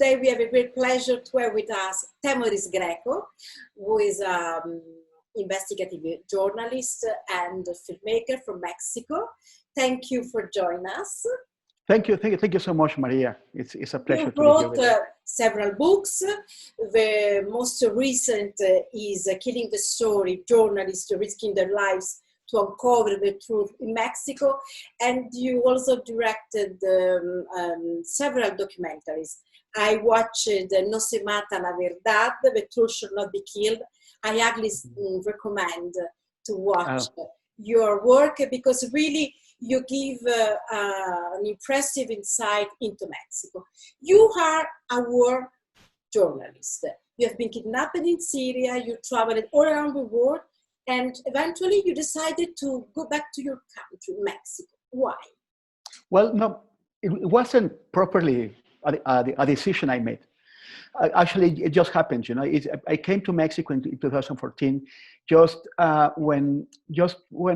today we have a great pleasure to have with us Témoris Grecko, who is investigative journalist and filmmaker from Mexico. Thank you for joining us. Thank you so much, Maria. It's a pleasure you to be here with you. Several books. The most recent is Killing the Story, journalists risking their lives to uncover the truth in Mexico. And you also directed several documentaries. I watched No se mata la verdad, The Truth Should Not Be Killed. I highly recommend to watch your work because really you give an impressive insight into Mexico. You are a war journalist. You have been kidnapped in Syria, you traveled all around the world, and eventually you decided to go back to your country, Mexico. Why? Well, no, it wasn't properly a decision I made. Actually, it just happened. I came to Mexico in 2014, just when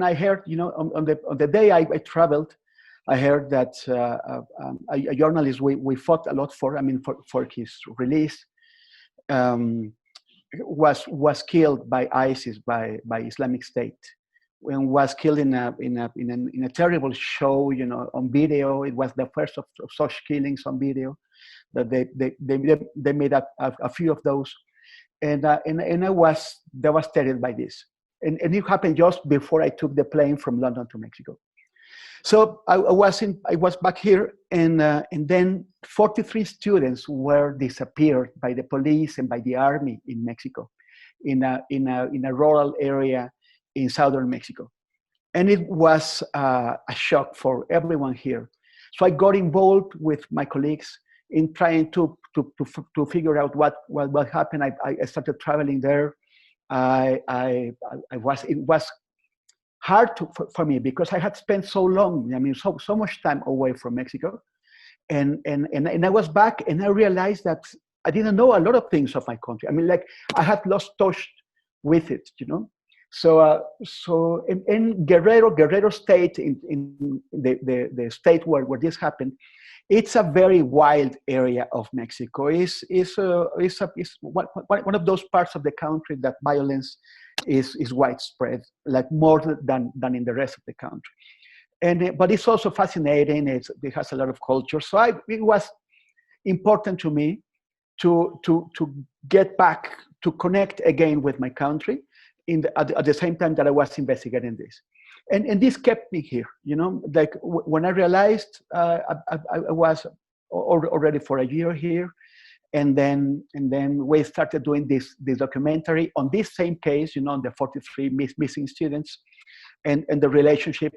I heard, on the day I traveled, I heard that a journalist we fought a lot for his release, was killed by ISIS, by Islamic State, and was killed in a terrible show, on video. It was the first of such killings on video. That they made a few of those, and I was devastated by this, and it happened just before I took the plane from London to Mexico. So I was back here, and then 43 students were disappeared by the police and by the army in Mexico, in a rural area in southern Mexico, and it was a shock for everyone here. So I got involved with my colleagues in trying to figure out what happened. I started traveling there. It was hard for me because I had spent so long, so much time away from Mexico, and I was back, and I realized that I didn't know a lot of things of my country. I had lost touch with it, So in Guerrero State, in the state where this happened, it's a very wild area of Mexico. It's one of those parts of the country that violence is widespread, like more than in the rest of the country. But it's also fascinating. It has a lot of culture. So it was important to me to get back, to connect again with my country at the same time that I was investigating this. And this kept me here, like when I realized I was already for a year here, and then we started doing this documentary on this same case, on the 43 missing students, and the relationship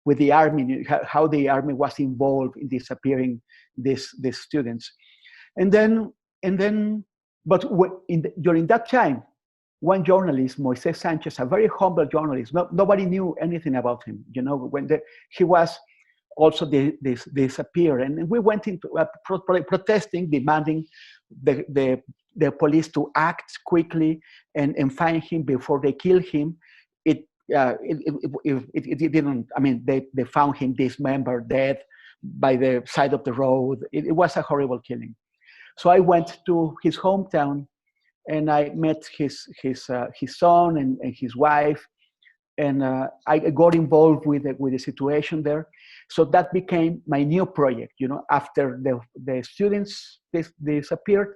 with the army, how the army was involved in disappearing these students, but during that time, one journalist, Moises Sanchez, a very humble journalist, nobody knew anything about him, when he was also disappeared. And we went into protesting, demanding the police to act quickly and find him before they kill him. It didn't, they found him dismembered, dead by the side of the road. It was a horrible killing. So I went to his hometown, and I met his son and his wife, and I got involved with the situation there. So that became my new project. After the students disappeared,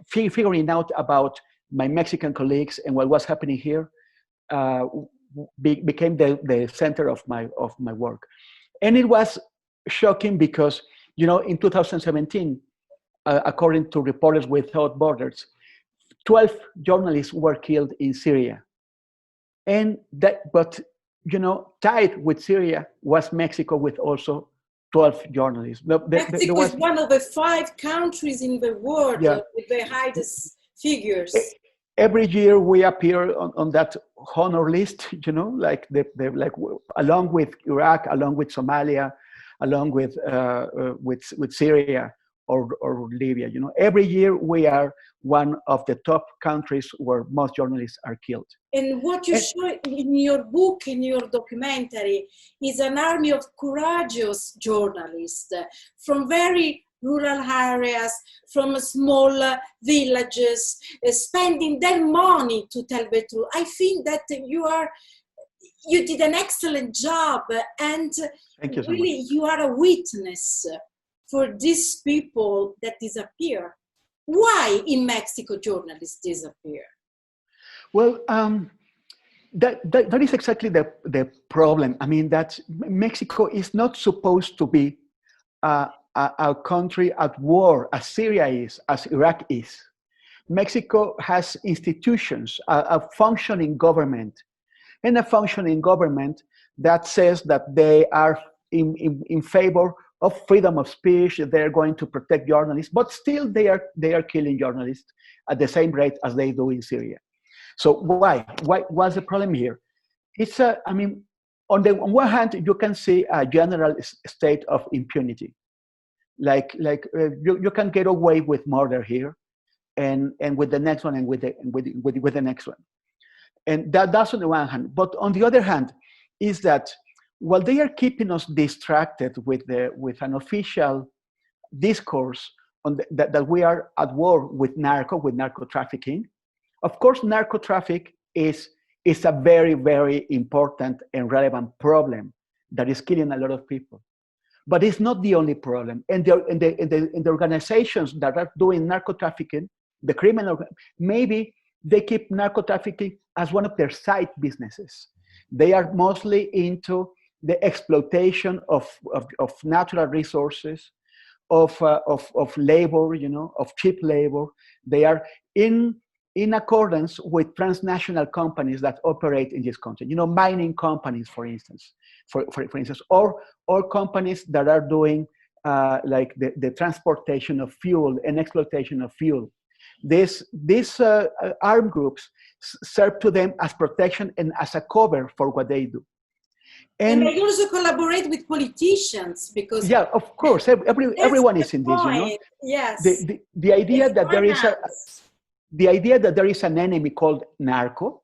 figuring out about my Mexican colleagues and what was happening here became the center of my work. And it was shocking because in 2017. According to Reporters Without Borders, 12 journalists were killed in Syria. But tied with Syria was Mexico with also 12 journalists. Mexico is one of the 5 countries in the world with the highest figures. Every year we appear on that honor list, along with Iraq, along with Somalia, along with Syria. Or Libya, every year we are one of the top countries where most journalists are killed. And what you show in your book, in your documentary, is an army of courageous journalists from very rural areas, from small villages, spending their money to tell the truth. I think that you did an excellent job, and Thank you so really much. you are a witness for these people that disappear. Why in Mexico journalists disappear? Well, that is exactly the problem. I mean, that Mexico is not supposed to be a country at war as Syria is, as Iraq is. Mexico has institutions, a functioning government, and a functioning government that says that they are in favor of freedom of speech. They're going to protect journalists, but still they are killing journalists at the same rate as they do in Syria. So why? What's the problem here? It's I mean, on one hand, you can see a general state of impunity, like you can get away with murder here, and with the next one, and with the next one, and that's on the one hand. But on the other hand, is that while they are keeping us distracted with an official discourse on that we are at war with narco trafficking. Of course, narco traffic is a very, very important and relevant problem that is killing a lot of people. But it's not the only problem. And the organizations that are doing narco trafficking, the criminal, maybe they keep narco trafficking as one of their side businesses. They are mostly into the exploitation of natural resources, of labor, of cheap labor. They are in accordance with transnational companies that operate in this country. Mining companies, for instance, for instance, or companies that are doing like the transportation of fuel and exploitation of fuel. These armed groups serve to them as protection and as a cover for what they do. And they also collaborate with politicians, because yeah, of course, everyone is in this. Yes. The idea that there is an enemy called narco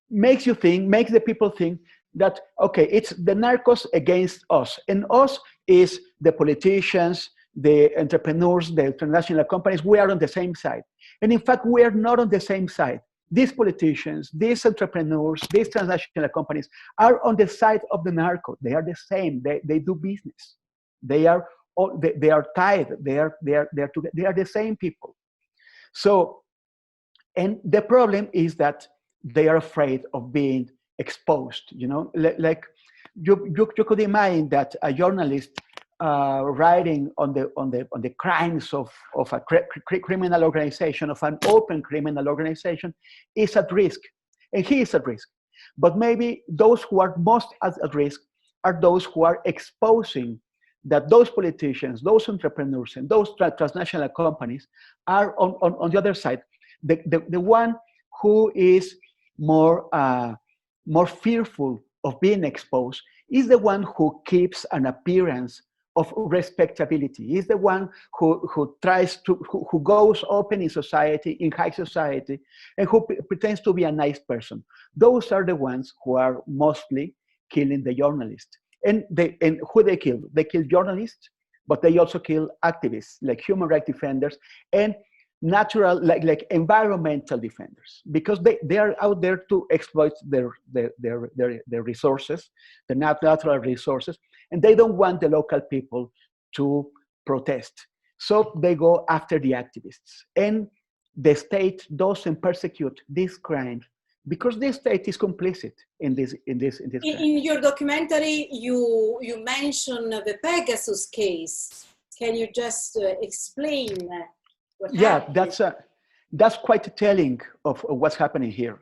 makes the people think that, okay, it's the narcos against us, and us is the politicians, the entrepreneurs, the international companies. We are on the same side, and in fact, we are not on the same side. These politicians, these entrepreneurs, these transnational companies are on the side of the narco. They are the same. They do business. They are tied. They are the same people. So, and the problem is that they are afraid of being exposed. Like you could imagine that a journalist writing on the crimes of a criminal organization, of an open criminal organization, is at risk, and he is at risk. But maybe those who are most at risk are those who are exposing that those politicians, those entrepreneurs, and those transnational companies are on the other side. The one who is more fearful of being exposed is the one who keeps an appearance of respectability. Is the one who tries to, who goes open in society, in high society, and who pretends to be a nice person. Those are the ones who are mostly killing the journalists. And who they kill? They kill journalists, but they also kill activists, like human rights defenders and natural, like environmental defenders, because they are out there to exploit their resources, the natural resources, and they don't want the local people to protest. So they go after the activists. And the state doesn't persecute these crimes because the state is complicit in this crime. In your documentary, you mention the Pegasus case. Can you just explain what happened? That's quite telling of what's happening here.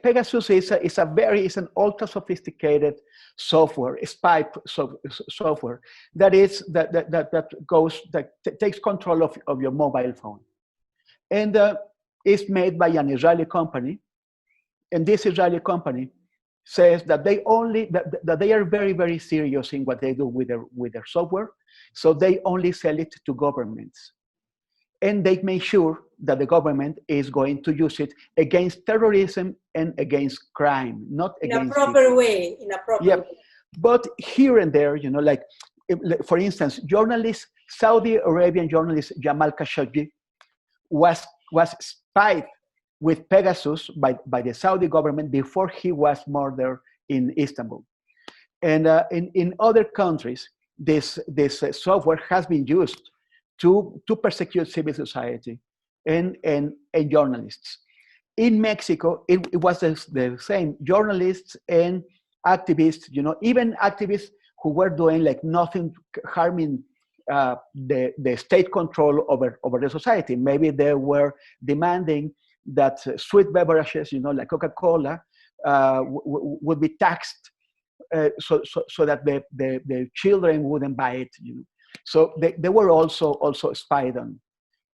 Pegasus is an ultra sophisticated software, spy software that takes control of your mobile phone, and is made by an Israeli company. And this Israeli company says that they are very, very serious in what they do with their software, so they only sell it to governments. And they make sure that the government is going to use it against terrorism and against crime, not against in a proper way. But here and there, like for instance, Saudi Arabian journalist Jamal Khashoggi was spied with Pegasus by the Saudi government before he was murdered in Istanbul. And in other countries, this software has been used to persecute civil society and journalists. In Mexico, it was the same. Journalists and activists, even activists who were doing like nothing harming the state control over the society. Maybe they were demanding that sweet beverages, like Coca-Cola, would be taxed so that the children wouldn't buy it. So they were also spied on.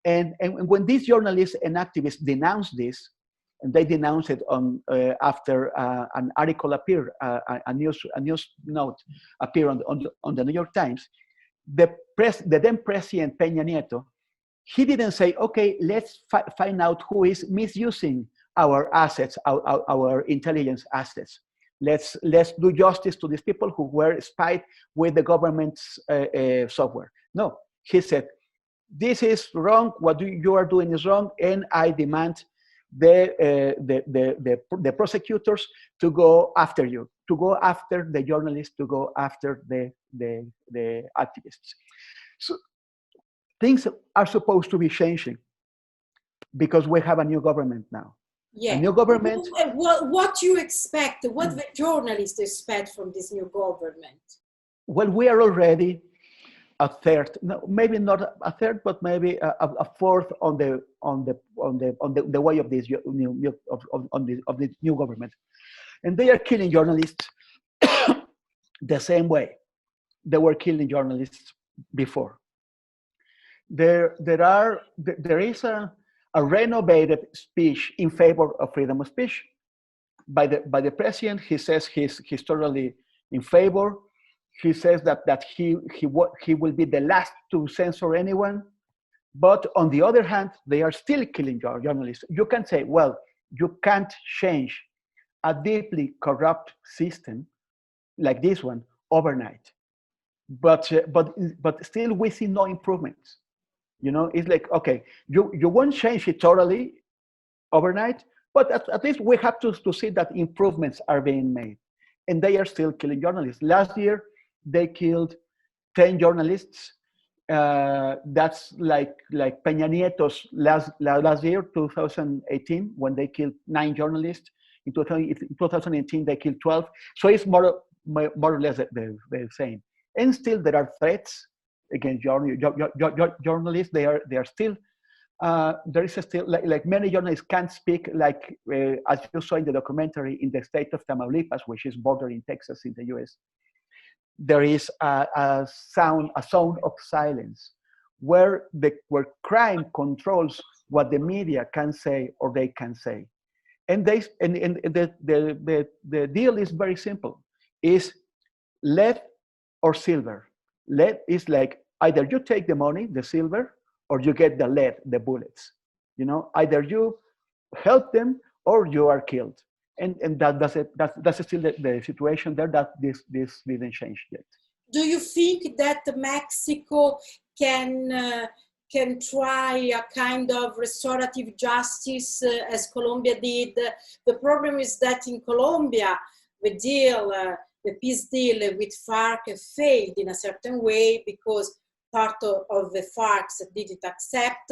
And when these journalists and activists denounced this, and they denounced it after an article appeared, a news note appeared on the New York Times, the then President Peña Nieto, he didn't say, okay, let's find out who is misusing our assets, our intelligence assets. Let's do justice to these people who were spied with the government's software. No, he said, this is wrong. What you are doing is wrong, and I demand the prosecutors to go after you, to go after the journalists, to go after the activists. So things are supposed to be changing because we have a new government now. Yeah. A new government. What you expect? What the journalists expect from this new government? Well, we are already a third, no, maybe not a third, but maybe a fourth on the way of this new government, and they are killing journalists the same way they were killing journalists before. There is a renovated speech in favor of freedom of speech by the president. He says he's totally in favor. He says that he will be the last to censor anyone. But on the other hand, they are still killing journalists. You can say, well, you can't change a deeply corrupt system like this one overnight. But still we see no improvements. It's like, okay, you won't change it totally overnight, but at least we have to see that improvements are being made. And they are still killing journalists. Last year, they killed 10 journalists. That's like Peña Nieto's last year, 2018, when they killed 9 journalists. In 2018, they killed 12. So it's more or less the same. And still, there are threats against journalists. They are still. There is still like many journalists can't speak, like as you saw in the documentary, in the state of Tamaulipas, which is bordering Texas in the U.S. There is a zone of silence where crime controls what the media can say or they can say, and the deal is very simple: is lead or silver. Lead is like either you take the money, the silver, or you get the lead, the bullets. Either you help them or you are killed. And that's still the situation there, that this didn't change yet. Do you think that Mexico can try a kind of restorative justice as Colombia did? The problem is that in Colombia, the peace deal with FARC failed in a certain way because part of the FARC didn't accept,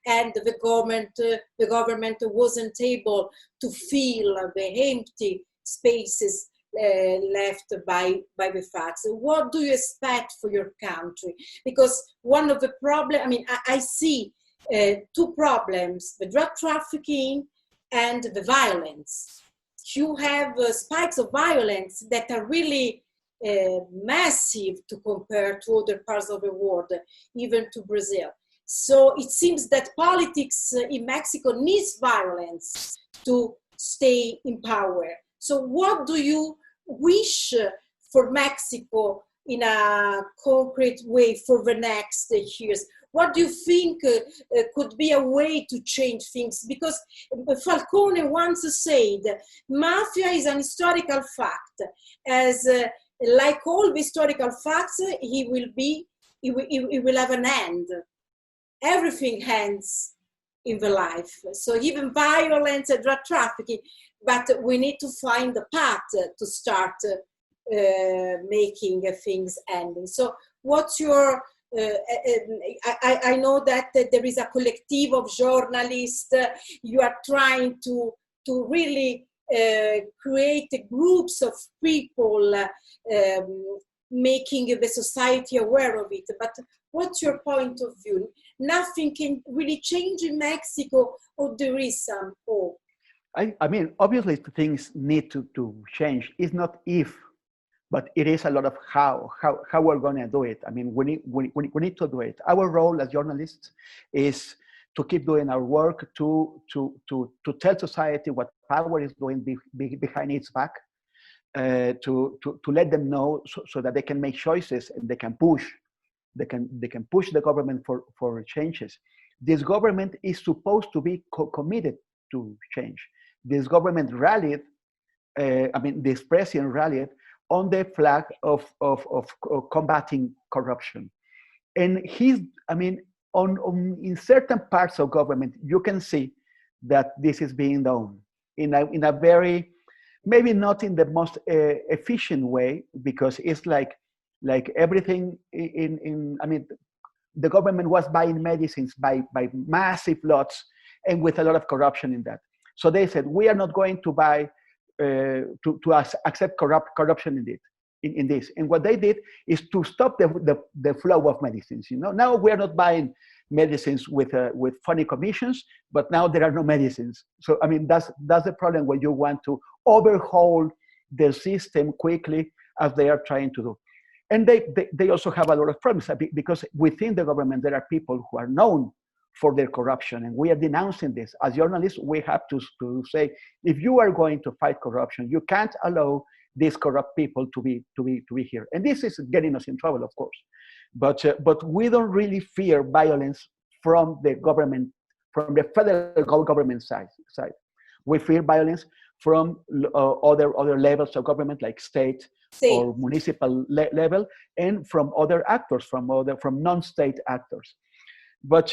and the government wasn't able to fill the empty spaces left by the FARC. So what do you expect for your country? Because one of the problems, I see 2 problems: the drug trafficking and the violence. You have spikes of violence that are really massive to compare to other parts of the world, even to Brazil. So it seems that politics in Mexico needs violence to stay in power. So what do you wish for Mexico in a concrete way for the next years? What do you think could be a way to change things? Because Falcone once said, mafia is an historical fact. As like all historical facts, he will have an end. Everything ends in the life. So even violence and drug trafficking, but we need to find the path to start making things ending. So what's your, I know that there is a collective of journalists, you are trying to really create groups of people making the society aware of it. But what's your point of view? Nothing can really change in Mexico, or there is some hope? I mean, obviously things need to change. It's not if, but it is a lot of how we're going to do it. I mean, we need to do it. Our role as journalists is to keep doing our work, to tell society what power is doing behind its back, to let them know so that they can make choices and they can push. They can push the government for changes. This government is supposed to be committed to change. This government rallied, this president rallied on the flag of combating corruption. And in certain parts of government, you can see that this is being done in a very, maybe not in the most efficient way, because it's like everything the government was buying medicines by massive lots and with a lot of corruption in that. So they said, we are not going to buy, accept corruption in this. And what they did is to stop the flow of medicines. Now we are not buying medicines with funny commissions, but now there are no medicines. So that's the problem when you want to overhaul the system quickly, as they are trying to do. And they also have a lot of problems, because within the government there are people who are known for their corruption, and we are denouncing this. As journalists, we have to say, if you are going to fight corruption, you can't allow these corrupt people to be here. And this is getting us in trouble, of course. But we don't really fear violence from the government, from the federal government side. We fear violence from other levels of government, like state or municipal level, and from other actors, from non-state actors. But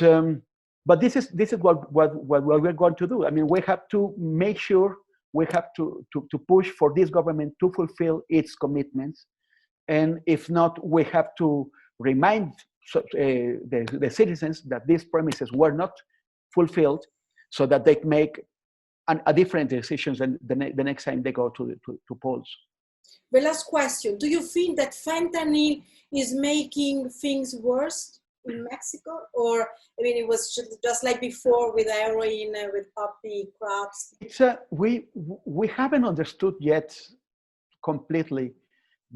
this is what we're going to do. We have to make sure, we have to push for this government to fulfill its commitments, and if not, we have to remind the citizens that these promises were not fulfilled, so that they make a different decisions the next time they go to polls. The last question: do you think that fentanyl is making things worse in Mexico, or it was just like before with heroin, with poppy crops? We haven't understood yet completely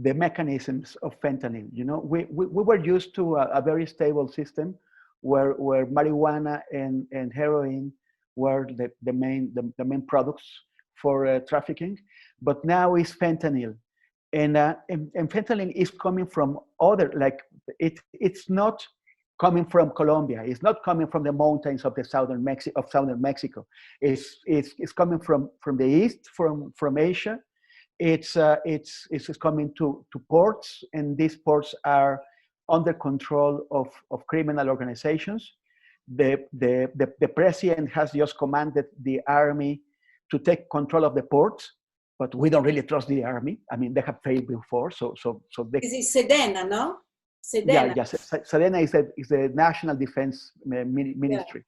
the mechanisms of fentanyl. We were used to a very stable system where marijuana and heroin were the main products for trafficking, but now it's fentanyl, and fentanyl is coming from other, it's not coming from Colombia. It's not coming from the mountains of southern Mexico. It's coming from the east, from Asia. It's coming to ports, and these ports are under control of criminal organizations. The president has just commanded the army to take control of the ports, but we don't really trust the army. They have failed before, so they. Is it Sedena, no? Sedena. Yeah, Sedena is the National Defense Ministry,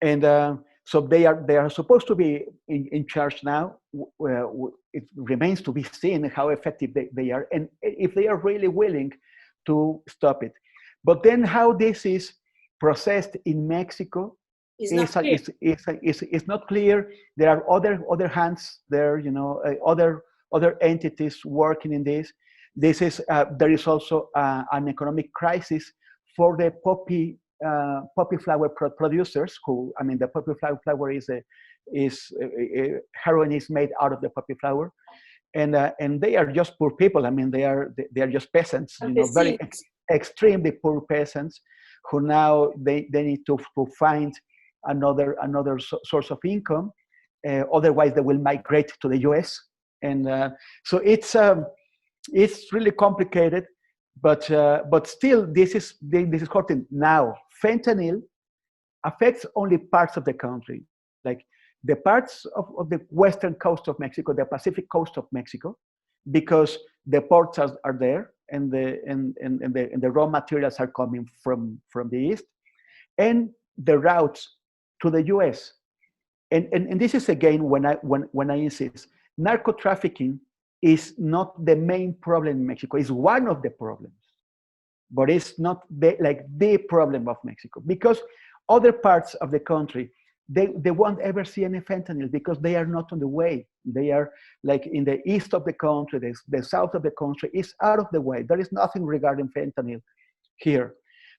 yeah. And so they are supposed to be in charge now. It remains to be seen how effective they are, and if they are really willing to stop it. But then how this is processed in Mexico is not clear. There are other hands there, other entities working in this. There is also an economic crisis for the poppy flower producers. The poppy flower is heroin is made out of the poppy flower, and they are just poor people. They are just peasants, very extremely poor peasants, who now they need to find another source of income. Otherwise, they will migrate to the U.S. And so it's it's really complicated, but still, this is important. Now, fentanyl affects only parts of the country, like the parts of the western coast of Mexico, the Pacific coast of Mexico, because the ports are there, and the raw materials are coming from the east, and the routes to the U.S. And this is again when I insist, narco trafficking is not the main problem in Mexico. It's one of the problems, but it's not the problem of Mexico, because other parts of the country, they won't ever see any fentanyl because they are not on the way. They are like in the east of the country, the south of the country is out of the way. There is nothing regarding fentanyl here,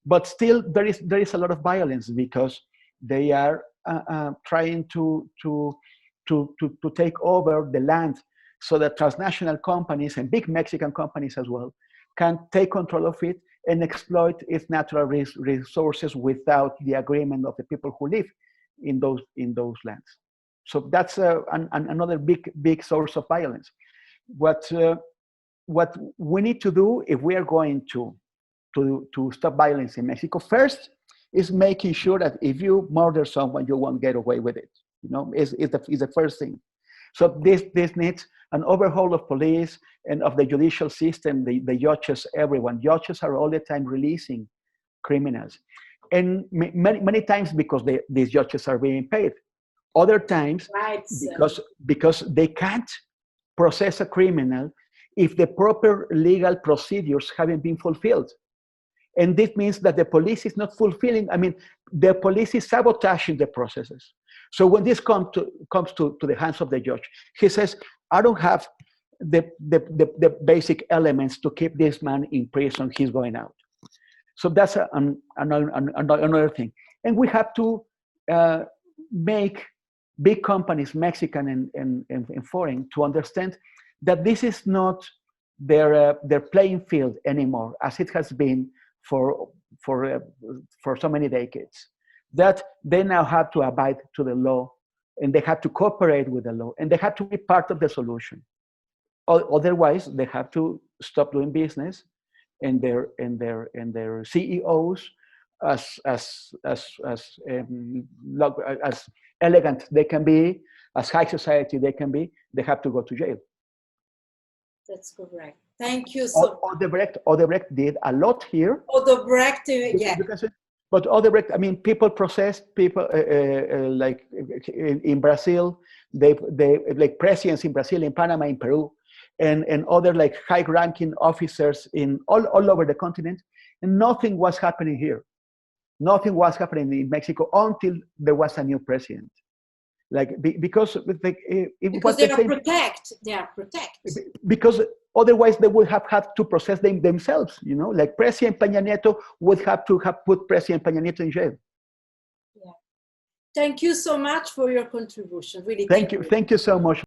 but still there is a lot of violence because they are trying to take over the land, so that transnational companies and big Mexican companies as well can take control of it and exploit its natural resources without the agreement of the people who live in those lands. So that's another big source of violence. What we need to do if we are going to stop violence in Mexico, first is making sure that if you murder someone, you won't get away with it. You know, is the first thing. So this needs an overhaul of police and of the judicial system, the judges, everyone. Judges are all the time releasing criminals. And many times because these judges are being paid. Other times because they can't process a criminal if the proper legal procedures haven't been fulfilled. And this means that the police is not fulfilling, the police is sabotaging the processes. So when this comes to the hands of the judge, he says, I don't have the basic elements to keep this man in prison, he's going out. So that's another thing. And we have to make big companies, Mexican and foreign, to understand that this is not their playing field anymore, as it has been for so many decades. That they now have to abide to the law, and they have to cooperate with the law, and they have to be part of the solution. Otherwise, they have to stop doing business, and their CEOs, as elegant they can be, as high society they can be, they have to go to jail. That's correct. Thank you so much. Odebrecht did a lot here. Odebrecht, yeah. But Odebrecht, people process people like in Brazil, they like presidents in Brazil, in Panama, in Peru, and other like high-ranking officers in all over the continent, and nothing was happening here. Nothing was happening in Mexico until there was a new president. Because they are protected. They are protected. Because otherwise they would have had to process them themselves. You know, like President Peña Nieto would have to have put President Peña Nieto in jail. Yeah. Thank you so much for your contribution. Really. Thank you so much.